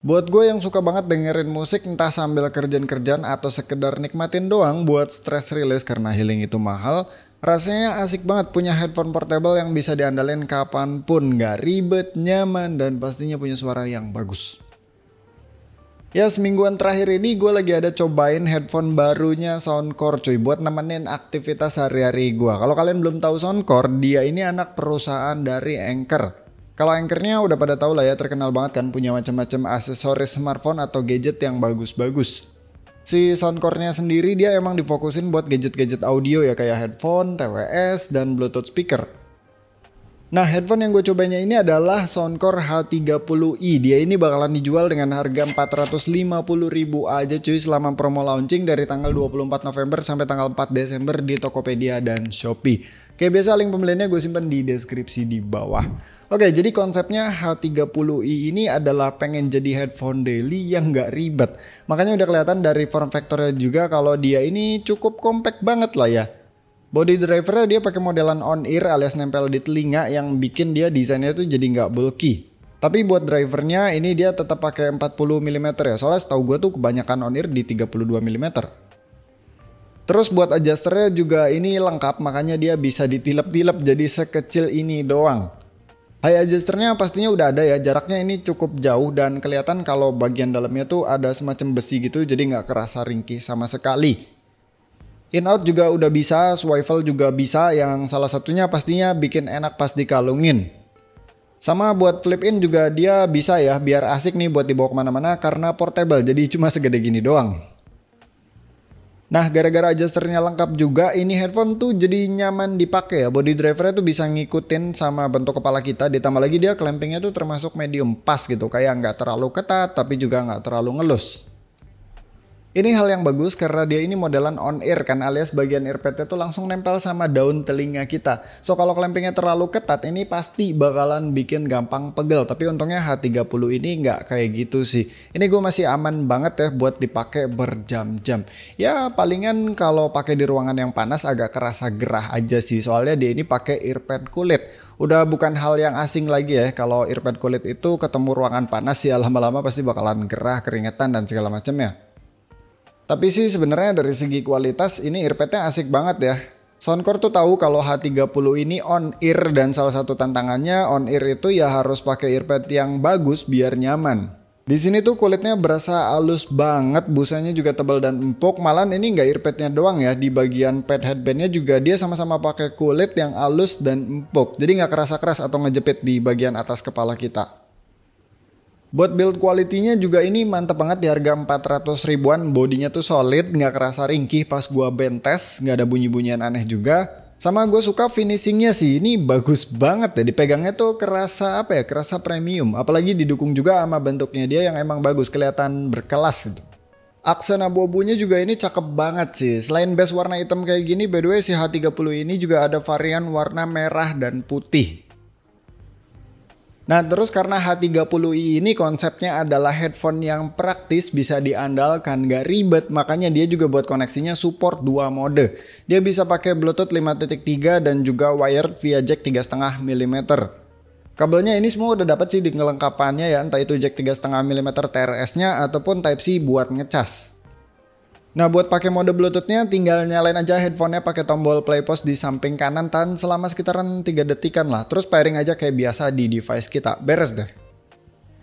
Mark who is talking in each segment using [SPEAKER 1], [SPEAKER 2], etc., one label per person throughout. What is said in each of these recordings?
[SPEAKER 1] Buat gue yang suka banget dengerin musik entah sambil kerjaan-kerjaan atau sekedar nikmatin doang buat stress release karena healing itu mahal, rasanya asik banget punya headphone portable yang bisa diandalin kapanpun, gak ribet, nyaman, dan pastinya punya suara yang bagus. Ya semingguan terakhir ini gue lagi ada cobain headphone barunya Soundcore cuy buat nemenin aktivitas sehari-hari gue. Kalau kalian belum tahu Soundcore, dia ini anak perusahaan dari Anchor. Kalau Anchor-nya udah pada tahu lah ya, terkenal banget kan punya macam-macam aksesoris smartphone atau gadget yang bagus-bagus. Si Soundcore-nya sendiri dia emang difokusin buat gadget-gadget audio ya kayak headphone, TWS, dan Bluetooth speaker. Nah headphone yang gue cobanya ini adalah Soundcore H30i. Dia ini bakalan dijual dengan harga 450.000 aja cuy selama promo launching dari tanggal 24 November sampai tanggal 4 Desember di Tokopedia dan Shopee. Kayak biasa link pembeliannya gue simpan di deskripsi di bawah. Oke, jadi konsepnya H30i ini adalah pengen jadi headphone daily yang gak ribet. Makanya udah kelihatan dari form factornya juga kalau dia ini cukup compact banget lah ya. Body drivernya dia pakai modelan on-ear alias nempel di telinga yang bikin dia desainnya tuh jadi gak bulky. Tapi buat drivernya ini dia tetap pakai 40 mm ya, soalnya setahu gue tuh kebanyakan on-ear di 32 mm. Terus buat adjusternya juga ini lengkap, makanya dia bisa ditilep-tilep jadi sekecil ini doang. High adjusternya pastinya udah ada ya, jaraknya ini cukup jauh dan kelihatan kalau bagian dalamnya tuh ada semacam besi gitu jadi nggak kerasa ringkih sama sekali. In out juga udah bisa, swivel juga bisa, yang salah satunya pastinya bikin enak pas dikalungin. Sama buat flip in juga dia bisa ya, biar asik nih buat dibawa kemana-mana karena portable jadi cuma segede gini doang. Nah gara-gara adjusternya lengkap juga ini headphone tuh jadi nyaman dipakai ya. Body drivernya tuh bisa ngikutin sama bentuk kepala kita. Ditambah lagi dia clampingnya tuh termasuk medium pas gitu. Kayak nggak terlalu ketat tapi juga nggak terlalu ngelus. Ini hal yang bagus karena dia ini modelan on-ear kan, alias bagian earpadnya tuh langsung nempel sama daun telinga kita. So kalau clampingnya terlalu ketat ini pasti bakalan bikin gampang pegel. Tapi untungnya H30 ini nggak kayak gitu sih. Ini gue masih aman banget ya buat dipakai berjam-jam. Ya palingan kalau pakai di ruangan yang panas agak kerasa gerah aja sih. Soalnya dia ini pakai earpad kulit. Udah bukan hal yang asing lagi ya. Kalau earpad kulit itu ketemu ruangan panas ya lama-lama pasti bakalan gerah, keringetan dan segala macamnya. Tapi sih sebenarnya dari segi kualitas ini earpadnya asik banget ya. Soundcore tuh tahu kalau H30 ini on ear dan salah satu tantangannya on ear itu ya harus pakai earpad yang bagus biar nyaman. Di sini tuh kulitnya berasa halus banget, busanya juga tebal dan empuk. Malah ini nggak earpadnya doang ya, di bagian pad headbandnya juga dia sama-sama pakai kulit yang halus dan empuk. Jadi nggak kerasa keras atau ngejepit di bagian atas kepala kita. Buat build quality-nya juga ini mantep banget di harga 400 ribuan. Bodinya tuh solid, nggak kerasa ringkih pas gua bentes, nggak ada bunyi-bunyian aneh juga. Sama gue suka finishingnya sih, ini bagus banget ya. Dipegangnya tuh kerasa apa ya, kerasa premium. Apalagi didukung juga sama bentuknya dia yang emang bagus, kelihatan berkelas gitu. Aksen abu-abunya juga ini cakep banget sih. Selain base warna hitam kayak gini, by the way si H30 ini juga ada varian warna merah dan putih. Nah terus karena H30i ini konsepnya adalah headphone yang praktis, bisa diandalkan, gak ribet, makanya dia juga buat koneksinya support 2 mode. Dia bisa pakai Bluetooth 5.3 dan juga wired via jack 3,5 mm. Kabelnya ini semua udah dapat sih di kelengkapannya ya, entah itu jack 3,5 mm TRS-nya ataupun Type-C buat ngecas. Nah buat pakai mode Bluetooth-nya tinggal nyalain aja headphone-nya pakai tombol play pause di samping kanan tan selama sekitaran 3 detikan lah. Terus pairing aja kayak biasa di device kita. Beres deh.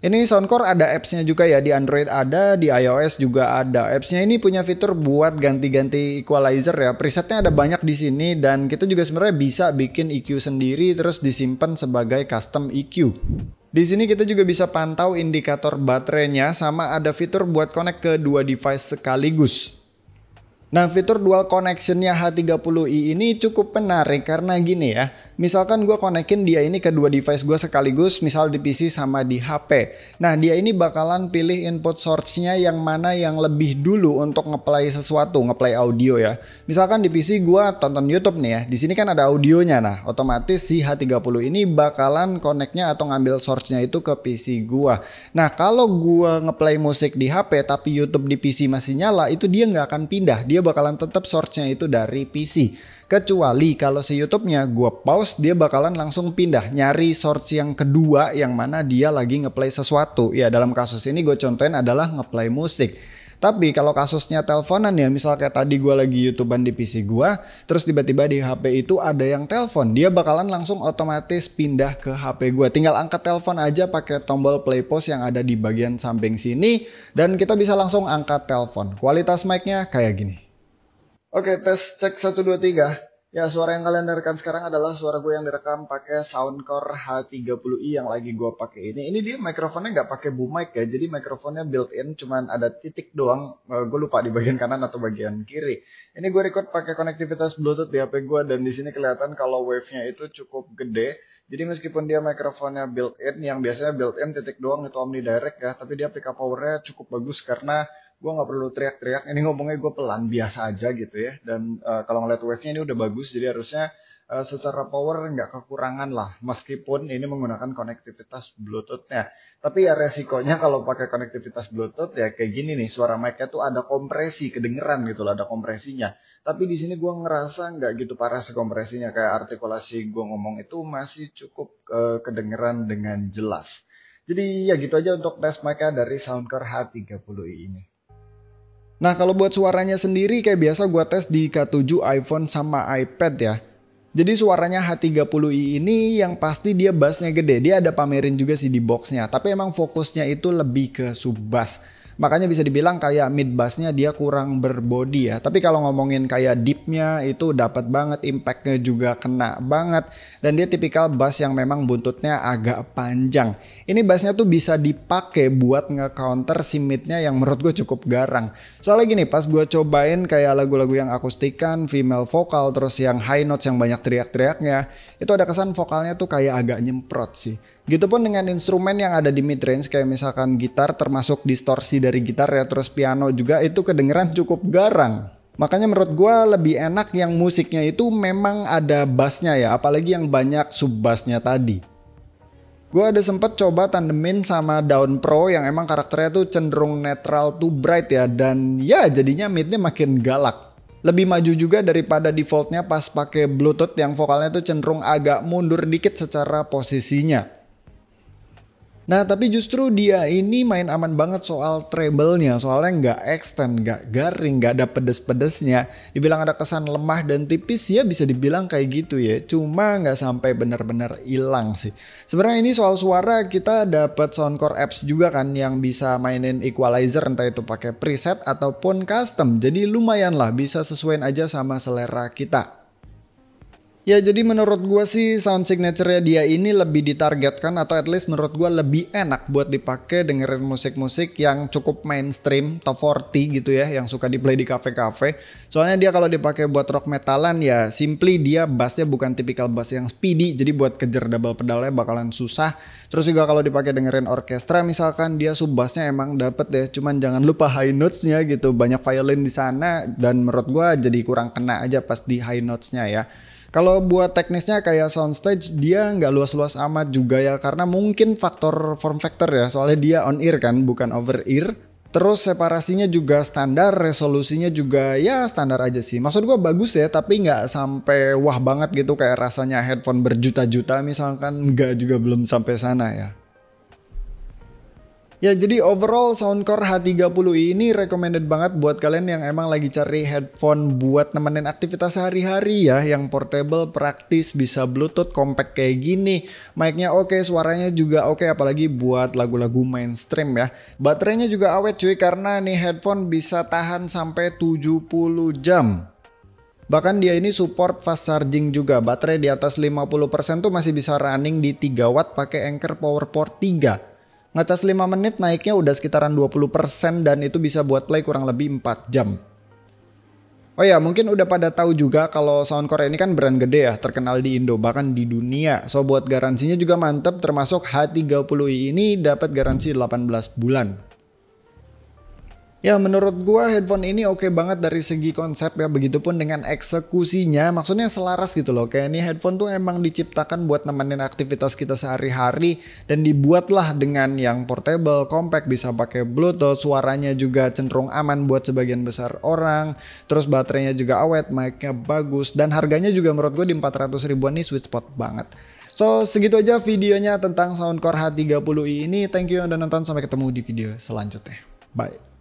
[SPEAKER 1] Ini Soundcore ada apps-nya juga ya, di Android ada, di iOS juga ada. Apps-nya ini punya fitur buat ganti-ganti equalizer ya. Presetnya ada banyak di sini dan kita juga sebenarnya bisa bikin EQ sendiri terus disimpan sebagai custom EQ. Di sini kita juga bisa pantau indikator baterainya sama ada fitur buat connect ke 2 device sekaligus. Nah fitur dual connectionnya H30i ini cukup menarik karena gini ya. Misalkan gue konekin dia ini ke 2 device gue sekaligus, misal di PC sama di HP. Nah dia ini bakalan pilih input source-nya yang mana yang lebih dulu untuk ngeplay sesuatu, ngeplay audio ya. Misalkan di PC gue tonton YouTube nih ya, di sini kan ada audionya. Nah otomatis si H30 ini bakalan connect-nya atau ngambil source-nya itu ke PC gue. Nah kalau gue ngeplay musik di HP tapi YouTube di PC masih nyala, itu dia nggak akan pindah. Dia bakalan tetap source-nya itu dari PC. Kecuali kalau si YouTube-nya gue pause, dia bakalan langsung pindah nyari source yang kedua yang mana dia lagi ngeplay sesuatu. Ya dalam kasus ini gue contohin adalah ngeplay musik. Tapi kalau kasusnya teleponan ya, misal kayak tadi gue lagi YouTubean di PC gue, terus tiba-tiba di HP itu ada yang telepon, dia bakalan langsung otomatis pindah ke HP gue. Tinggal angkat telepon aja pakai tombol play pause yang ada di bagian samping sini, dan kita bisa langsung angkat telepon. Kualitas mic-nya kayak gini. Oke, tes cek 1 2 3. Ya, suara yang kalian dengarkan sekarang adalah suara gue yang direkam pakai Soundcore H30i yang lagi gue pakai ini. Ini dia mikrofonnya nggak pakai boom mic ya, jadi mikrofonnya built-in, cuman ada titik doang. Gue lupa di bagian kanan atau bagian kiri. Ini gue record pakai konektivitas Bluetooth di HP gue, dan di sini kelihatan kalau wave-nya itu cukup gede. Jadi meskipun dia mikrofonnya built-in, yang biasanya built-in titik doang itu omnidirect ya, tapi dia pickup power-nya cukup bagus karena gue nggak perlu teriak-teriak. Ini ngomongnya gue pelan biasa aja gitu ya. Dan kalau ngeliat wave-nya ini udah bagus, jadi harusnya secara power nggak kekurangan lah. Meskipun ini menggunakan konektivitas Bluetooth-nya. Tapi ya resikonya kalau pakai konektivitas Bluetooth ya kayak gini nih, suara mic-nya tuh ada kompresi, kedengeran gitu lah, ada kompresinya. Tapi di sini gue ngerasa nggak gitu parah sih kompresinya, kayak artikulasi gue ngomong itu masih cukup kedengeran dengan jelas. Jadi ya gitu aja untuk tes mic-nya dari Soundcore H30i ini. Nah kalau buat suaranya sendiri kayak biasa gue tes di K7 iPhone sama iPad ya. Jadi suaranya H30i ini yang pasti dia bassnya gede. Dia ada pamerin juga sih di boxnya. Tapi emang fokusnya itu lebih ke sub bass. Makanya bisa dibilang kayak mid bassnya dia kurang berbody ya. Tapi kalau ngomongin kayak deepnya itu dapat banget, impactnya juga kena banget. Dan dia tipikal bass yang memang buntutnya agak panjang. Ini bassnya tuh bisa dipakai buat nge-counter si midnya yang menurut gue cukup garang. Soalnya gini, pas gue cobain kayak lagu-lagu yang akustikan, female vokal, terus yang high notes yang banyak teriak-teriaknya, itu ada kesan vokalnya tuh kayak agak nyemprot sih. Gitupun dengan instrumen yang ada di mid-range kayak misalkan gitar, termasuk distorsi dari gitar ya, terus piano juga itu kedengeran cukup garang. Makanya menurut gue lebih enak yang musiknya itu memang ada bassnya ya, apalagi yang banyak sub bassnya tadi. Gue ada sempet coba tandemin sama Dawn Pro yang emang karakternya tuh cenderung netral to bright ya, dan ya jadinya midnya makin galak. Lebih maju juga daripada defaultnya pas pakai Bluetooth yang vokalnya tuh cenderung agak mundur dikit secara posisinya. Nah tapi justru dia ini main aman banget soal treble-nya, soalnya nggak extend, nggak garing, nggak ada pedes-pedesnya. Dibilang ada kesan lemah dan tipis ya bisa dibilang kayak gitu ya, cuma nggak sampai benar-benar hilang sih. Sebenarnya ini soal suara kita dapat Soundcore apps juga kan yang bisa mainin equalizer, entah itu pakai preset ataupun custom. Jadi lumayan lah, bisa sesuaiin aja sama selera kita. Ya jadi menurut gue sih sound signature-nya dia ini lebih ditargetkan atau at least menurut gue lebih enak buat dipakai dengerin musik-musik yang cukup mainstream, top 40 gitu ya, yang suka di play di cafe-cafe. Soalnya dia kalau dipakai buat rock metalan ya simply dia bassnya bukan tipikal bass yang speedy, jadi buat kejar double pedalnya bakalan susah. Terus juga kalau dipakai dengerin orkestra misalkan dia sub bassnya emang dapet ya, cuman jangan lupa high notes-nya gitu, banyak violin di sana dan menurut gue jadi kurang kena aja pas di high notes-nya ya. Kalau buat teknisnya kayak soundstage dia nggak luas-luas amat juga ya, karena mungkin faktor form factor ya, soalnya dia on ear kan bukan over ear. Terus separasinya juga standar, resolusinya juga ya standar aja sih. Maksud gue bagus ya, tapi nggak sampai wah banget gitu kayak rasanya headphone berjuta-juta misalkan, nggak juga belum sampai sana ya. Ya jadi overall Soundcore H30i ini recommended banget buat kalian yang emang lagi cari headphone buat nemenin aktivitas sehari-hari ya, yang portable, praktis, bisa bluetooth, compact kayak gini. Mic-nya oke, suaranya juga oke, apalagi buat lagu-lagu mainstream ya. Baterainya juga awet cuy, karena nih headphone bisa tahan sampai 70 jam. Bahkan dia ini support fast charging juga, baterai di atas 50% tuh masih bisa running di 3 watt pakai Anker PowerPort 3. Ngecas 5 menit naiknya udah sekitaran 20% dan itu bisa buat play kurang lebih 4 jam. Oh ya, mungkin udah pada tahu juga kalau Soundcore ini kan brand gede ya, terkenal di Indo bahkan di dunia. So buat garansinya juga mantep, termasuk H30i ini dapat garansi 18 bulan. Ya menurut gua headphone ini oke banget dari segi konsep ya, begitupun dengan eksekusinya, maksudnya selaras gitu loh. Kayak ini headphone tuh emang diciptakan buat nemenin aktivitas kita sehari-hari dan dibuatlah dengan yang portable, compact, bisa pakai bluetooth, suaranya juga cenderung aman buat sebagian besar orang, terus baterainya juga awet, mic-nya bagus, dan harganya juga menurut gue di 400 ribuan nih sweet spot banget. So segitu aja videonya tentang Soundcore H30i ini, thank you yang udah nonton, sampai ketemu di video selanjutnya, bye.